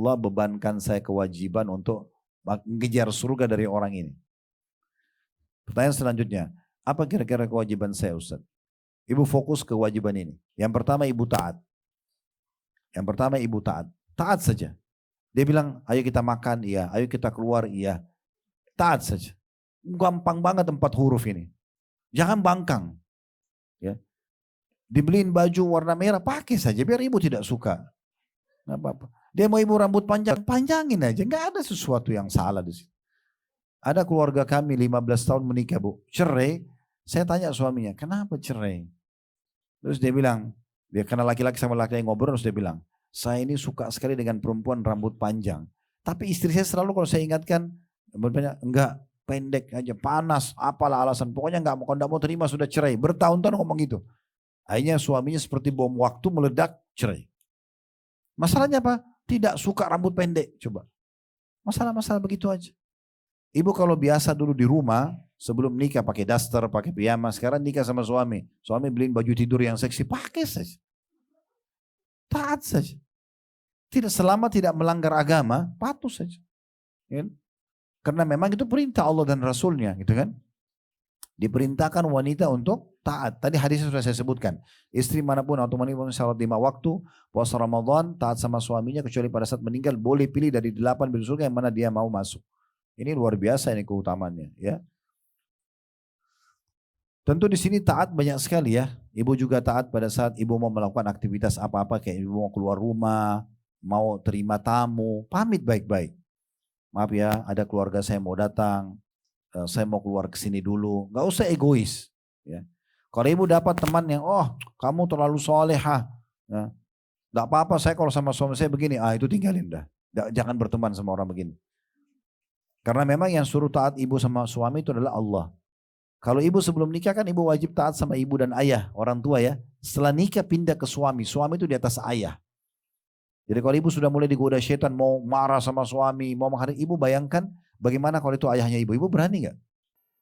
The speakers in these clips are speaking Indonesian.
Allah bebankan saya kewajiban untuk mengejar surga dari orang ini. Pertanyaan selanjutnya, apa kira-kira kewajiban saya Ustaz? Ibu fokus ke kewajiban ini. Yang pertama ibu taat. Yang pertama ibu taat. Taat saja. Dia bilang, ayo kita makan, iya. Ayo kita keluar, iya. Taat saja. Gampang banget 4 huruf ini. Jangan bangkang. Ya. Dibeliin baju warna merah, pakai saja biar ibu tidak suka. Nggak apa-apa. Dia mau ibu rambut panjang, panjangin aja. Nggak ada sesuatu yang salah di situ. Ada keluarga kami 15 tahun menikah bu, cerai. Saya tanya suaminya, kenapa cerai? Terus dia bilang, dia karena laki-laki sama laki-laki ngobrol, terus dia bilang, saya ini suka sekali dengan perempuan rambut panjang. Tapi istri saya selalu kalau saya ingatkan, enggak, pendek aja, panas, apalah alasan. Pokoknya enggak, kalau enggak mau terima sudah cerai. Bertahun-tahun ngomong gitu. Akhirnya suaminya seperti bom waktu meledak, cerai. Masalahnya apa? Tidak suka rambut pendek, coba. Masalah-masalah begitu aja. Ibu kalau biasa dulu di rumah, sebelum nikah pakai daster, pakai piyama, sekarang nikah sama suami. Suami beliin baju tidur yang seksi, pakai saja. Taat saja. Tidak selama tidak melanggar agama, patuh saja. Ya. Karena memang itu perintah Allah dan Rasulnya, gitu kan. Diperintahkan wanita untuk taat. Tadi hadisnya sudah saya sebutkan. Istri manapun atau manapun salat 5 waktu, puasa Ramadan, taat sama suaminya kecuali pada saat meninggal, boleh pilih dari 8 pintu surga yang mana dia mau masuk. Ini luar biasa ini keutamaannya, ya. Tentu di sini taat banyak sekali ya. Ibu juga taat pada saat ibu mau melakukan aktivitas apa-apa, kayak ibu mau keluar rumah, mau terima tamu, pamit baik-baik. Maaf ya, ada keluarga saya mau datang, saya mau keluar ke sini dulu. Gak usah egois. Ya. Kalau ibu dapat teman yang, oh kamu terlalu solehah, ya. Gak apa-apa, saya kalau sama suami saya begini, itu tinggalin dah. Jangan berteman sama orang begini. Karena memang yang suruh taat ibu sama suami itu adalah Allah. Kalau ibu sebelum nikah kan ibu wajib taat sama ibu dan ayah, orang tua ya. Setelah nikah pindah ke suami, suami itu di atas ayah. Jadi kalau ibu sudah mulai digoda syaitan, mau marah sama suami, mau menghadapi ibu, bayangkan bagaimana kalau itu ayahnya ibu. Ibu berani gak?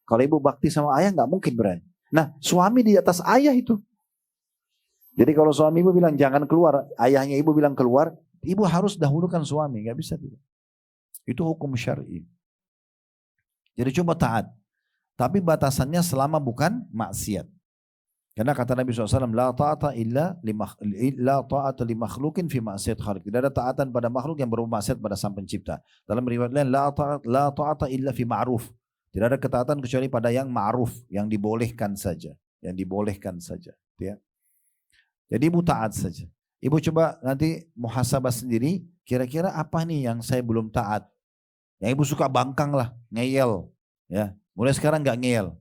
Kalau ibu bakti sama ayah gak mungkin berani. Nah suami di atas ayah itu. Jadi kalau suami ibu bilang jangan keluar, ayahnya ibu bilang keluar, ibu harus dahulukan suami, gak bisa tidak. Itu hukum syar'i. Jadi coba taat. Tapi batasannya selama bukan maksiat. Karena kata Nabi SAW, la ta'ata li makhlukin fi maksiat khaliq. Tidak ada taatan pada makhluk yang bermaksiat pada sang pencipta. Dalam riwayat lain, la ta'ata illa fi ma'ruf. Tidak ada ketaatan kecuali pada yang ma'ruf, yang dibolehkan saja. Yang dibolehkan saja. Ya. Jadi ibu taat saja. Ibu coba nanti muhasabah sendiri, kira-kira apa nih yang saya belum taat. Yang ibu suka bangkang lah, ngeyel. Ya, mulai sekarang gak ngeyel.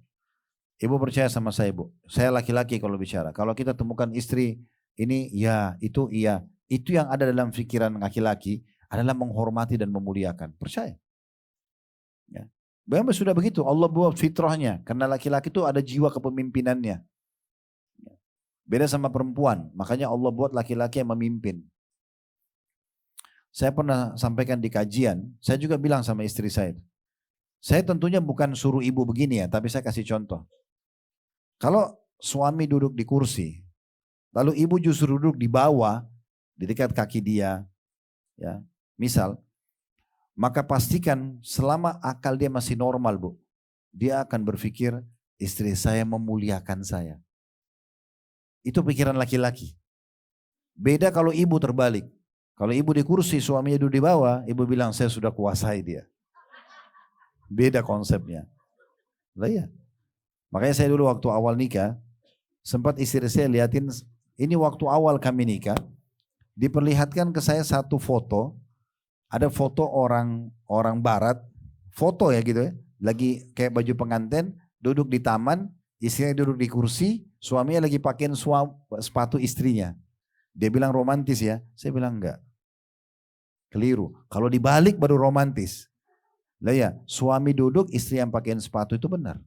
Ibu percaya sama saya bu, saya laki-laki kalau bicara. Kalau kita temukan istri ini ya, itu iya. Itu yang ada dalam pikiran laki-laki adalah menghormati dan memuliakan. Percaya. Ya. Memang sudah begitu, Allah buat fitrahnya. Karena laki-laki itu ada jiwa kepemimpinannya. Beda sama perempuan, makanya Allah buat laki-laki yang memimpin. Saya pernah sampaikan di kajian, saya juga bilang sama istri saya tentunya bukan suruh ibu begini ya, tapi saya kasih contoh. Kalau suami duduk di kursi, lalu ibu justru duduk di bawah, di dekat kaki dia, ya, misal, maka pastikan selama akal dia masih normal bu, dia akan berpikir istri saya memuliakan saya. Itu pikiran laki-laki. Beda kalau ibu terbalik. Kalau ibu di kursi, suaminya duduk di bawah, ibu bilang saya sudah kuasai dia. Beda konsepnya. Lah ya. Makanya saya dulu waktu awal nikah, sempat istri saya liatin, ini waktu awal kami nikah, diperlihatkan ke saya satu foto, ada foto orang barat, foto ya gitu ya, lagi kayak baju pengantin, duduk di taman, istrinya duduk di kursi, suaminya lagi pakein sepatu istrinya. Dia bilang romantis ya, saya bilang enggak. Keliru, kalau dibalik baru romantis. Lah ya, suami duduk, istri yang pakaiin sepatu itu benar.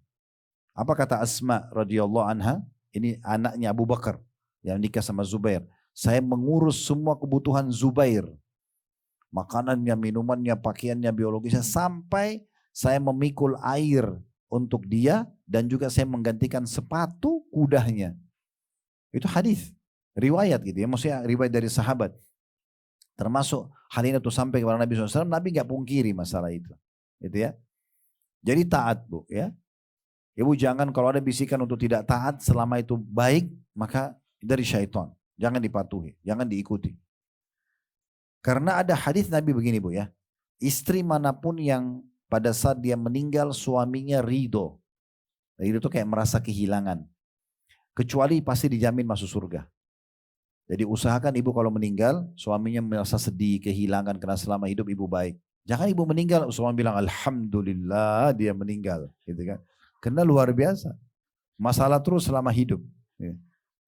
Apa kata Asma radhiyallahu anha? Ini anaknya Abu Bakar yang nikah sama Zubair. Saya mengurus semua kebutuhan Zubair. Makanannya, minumannya, pakaiannya, biologisnya. Sampai saya memikul air untuk dia. Dan juga saya menggantikan sepatu kudanya. Itu hadis. Riwayat gitu ya. Maksudnya riwayat dari sahabat. Termasuk hal ini tuh sampai kepada Nabi SAW, Nabi gak pungkiri masalah itu. Gitu ya. Jadi taat Bu ya. Ibu jangan kalau ada bisikan untuk tidak taat selama itu baik, maka dari syaitan. Jangan dipatuhi, jangan diikuti. Karena ada hadis Nabi begini Bu ya. Istri manapun yang pada saat dia meninggal suaminya ridho. Ridho itu kayak merasa kehilangan. Kecuali pasti dijamin masuk surga. Jadi usahakan ibu kalau meninggal, suaminya merasa sedih, kehilangan karena selama hidup ibu baik. Jangan ibu meninggal, suami bilang alhamdulillah dia meninggal, gitu kan? Karena luar biasa, masalah terus selama hidup.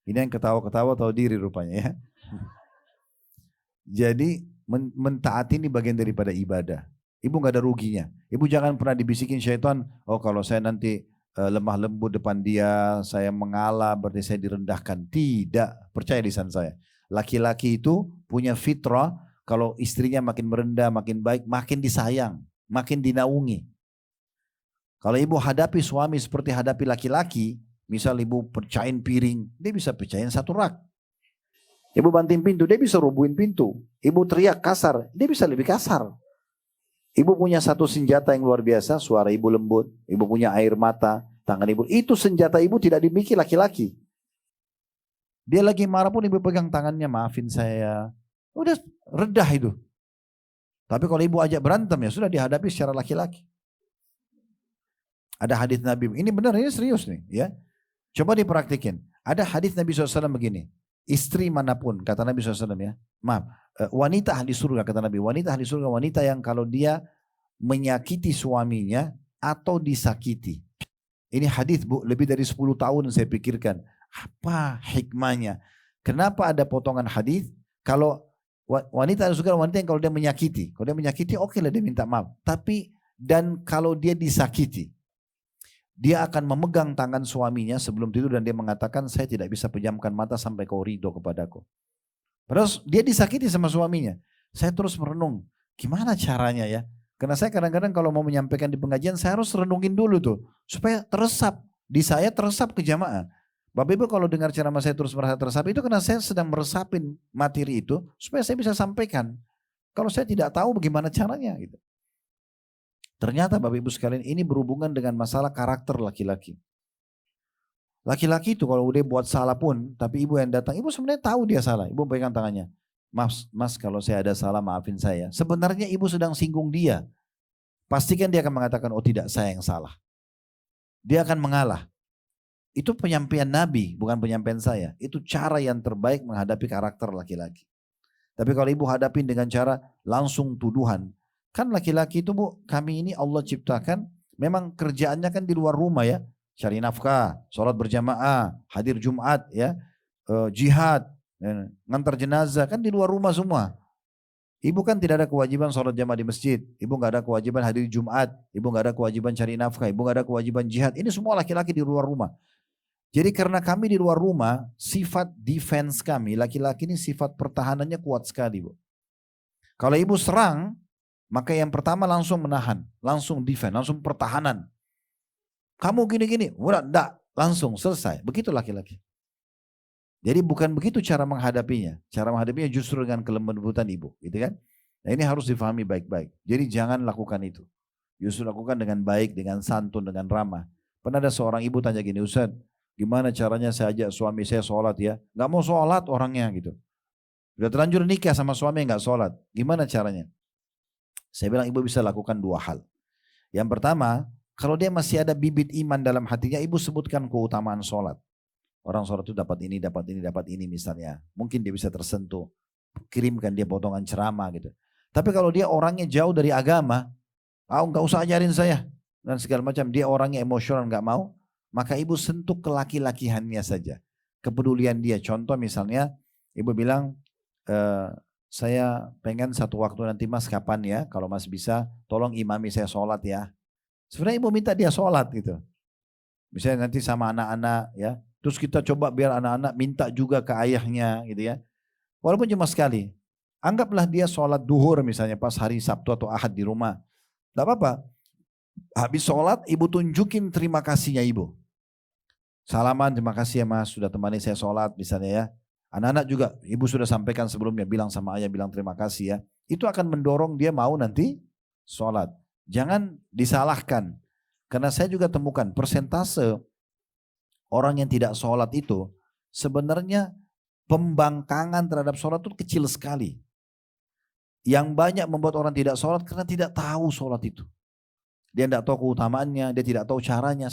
Ini yang ketawa-ketawa tahu diri rupanya ya. Jadi mentaati ini bagian daripada ibadah. Ibu nggak ada ruginya. Ibu jangan pernah dibisikin syaitan, oh kalau saya nanti lemah lembut depan dia, saya mengalah berarti saya direndahkan. Tidak, percaya lisan saya. Laki-laki itu punya fitrah, kalau istrinya makin merendah, makin baik, makin disayang, makin dinaungi. Kalau ibu hadapi suami seperti hadapi laki-laki, misal ibu pecahin piring, dia bisa pecahin satu rak. Ibu banting pintu, dia bisa rubuhin pintu. Ibu teriak kasar, dia bisa lebih kasar. Ibu punya satu senjata yang luar biasa, suara ibu lembut, ibu punya air mata, tangan ibu. Itu senjata ibu tidak dimiliki laki-laki. Dia lagi marah pun ibu pegang tangannya, maafin saya. Udah redah itu. Tapi kalau ibu ajak berantem ya sudah dihadapi secara laki-laki. Ada hadis Nabi, ini benar, ini serius nih ya. Coba dipraktikin. Ada hadis Nabi SAW begini. Istri manapun, kata Nabi SAW ya, maaf, wanita ahli surga kata Nabi, wanita ahli surga, wanita yang kalau dia menyakiti suaminya atau disakiti. Ini hadis Bu, lebih dari 10 tahun saya pikirkan, apa hikmahnya? Kenapa ada potongan hadis? Kalau wanita ahli surga, wanita yang kalau dia menyakiti oke lah dia minta maaf. Tapi dan kalau dia disakiti, dia akan memegang tangan suaminya sebelum tidur dan dia mengatakan saya tidak bisa pejamkan mata sampai kau ridho kepadaku. Padahal dia disakiti sama suaminya. Saya terus merenung, gimana caranya ya? Karena saya kadang-kadang kalau mau menyampaikan di pengajian saya harus renungin dulu tuh. Supaya teresap, di saya teresap ke jamaah. Bapak Ibu kalau dengar ceramah saya terus merasa teresap itu karena saya sedang meresapin materi itu supaya saya bisa sampaikan. Kalau saya tidak tahu bagaimana caranya gitu. Ternyata Bapak Ibu sekalian ini berhubungan dengan masalah karakter laki-laki. Laki-laki itu kalau udah buat salah pun, tapi ibu yang datang, ibu sebenarnya tahu dia salah. Ibu pegang tangannya, mas kalau saya ada salah maafin saya. Sebenarnya ibu sedang singgung dia. Pastikan dia akan mengatakan, oh tidak saya yang salah. Dia akan mengalah. Itu penyampaian Nabi, bukan penyampaian saya. Itu cara yang terbaik menghadapi karakter laki-laki. Tapi kalau ibu hadapin dengan cara langsung tuduhan, kan laki-laki itu Bu, kami ini Allah ciptakan, memang kerjaannya kan di luar rumah ya. Cari nafkah, sholat berjamaah, hadir Jumat ya, jihad, ngantar jenazah, kan di luar rumah semua. Ibu kan tidak ada kewajiban sholat jamaah di masjid, ibu gak ada kewajiban hadir Jumat, ibu gak ada kewajiban cari nafkah, ibu gak ada kewajiban jihad. Ini semua laki-laki di luar rumah. Jadi karena kami di luar rumah, sifat defense kami, laki-laki ini sifat pertahanannya kuat sekali Bu. Kalau ibu serang, maka yang pertama langsung menahan, langsung defend, langsung pertahanan. Kamu gini-gini, udah enggak, langsung selesai. Begitu laki-laki. Jadi bukan begitu cara menghadapinya. Cara menghadapinya justru dengan kelembutan ibu, gitu kan? Nah ini harus difahami baik-baik. Jadi jangan lakukan itu. Justru lakukan dengan baik, dengan santun, dengan ramah. Pernah ada seorang ibu tanya gini, Ustaz, gimana caranya saya ajak suami saya sholat ya? Gak mau sholat orangnya gitu. Udah terlanjur nikah sama suami yang gak sholat. Gimana caranya? Saya bilang ibu bisa lakukan dua hal. Yang pertama, kalau dia masih ada bibit iman dalam hatinya, ibu sebutkan keutamaan sholat. Orang sholat itu dapat ini, dapat ini, dapat ini misalnya. Mungkin dia bisa tersentuh. Kirimkan dia potongan ceramah gitu. Tapi kalau dia orangnya jauh dari agama, nggak usah ajarin saya. Dan segala macam, dia orangnya emosional nggak mau. Maka ibu sentuh ke laki-lakiannya saja. Kepedulian dia. Contoh misalnya, ibu bilang, saya pengen satu waktu nanti mas kapan ya, kalau mas bisa tolong imami saya sholat ya. Sebenarnya ibu minta dia sholat gitu. Misalnya nanti sama anak-anak ya, terus kita coba biar anak-anak minta juga ke ayahnya gitu ya. Walaupun cuma sekali. Anggaplah dia sholat duhur misalnya pas hari Sabtu atau Ahad di rumah. Tidak apa-apa. Habis sholat ibu tunjukin terima kasihnya ibu. Salaman, terima kasih ya mas sudah temani saya sholat misalnya ya. Anak-anak juga, ibu sudah sampaikan sebelumnya, bilang sama ayah, bilang terima kasih ya. Itu akan mendorong dia mau nanti sholat. Jangan disalahkan. Karena saya juga temukan persentase orang yang tidak sholat itu sebenarnya pembangkangan terhadap sholat itu kecil sekali. Yang banyak membuat orang tidak sholat karena tidak tahu sholat itu. Dia tidak tahu keutamaannya, dia tidak tahu caranya.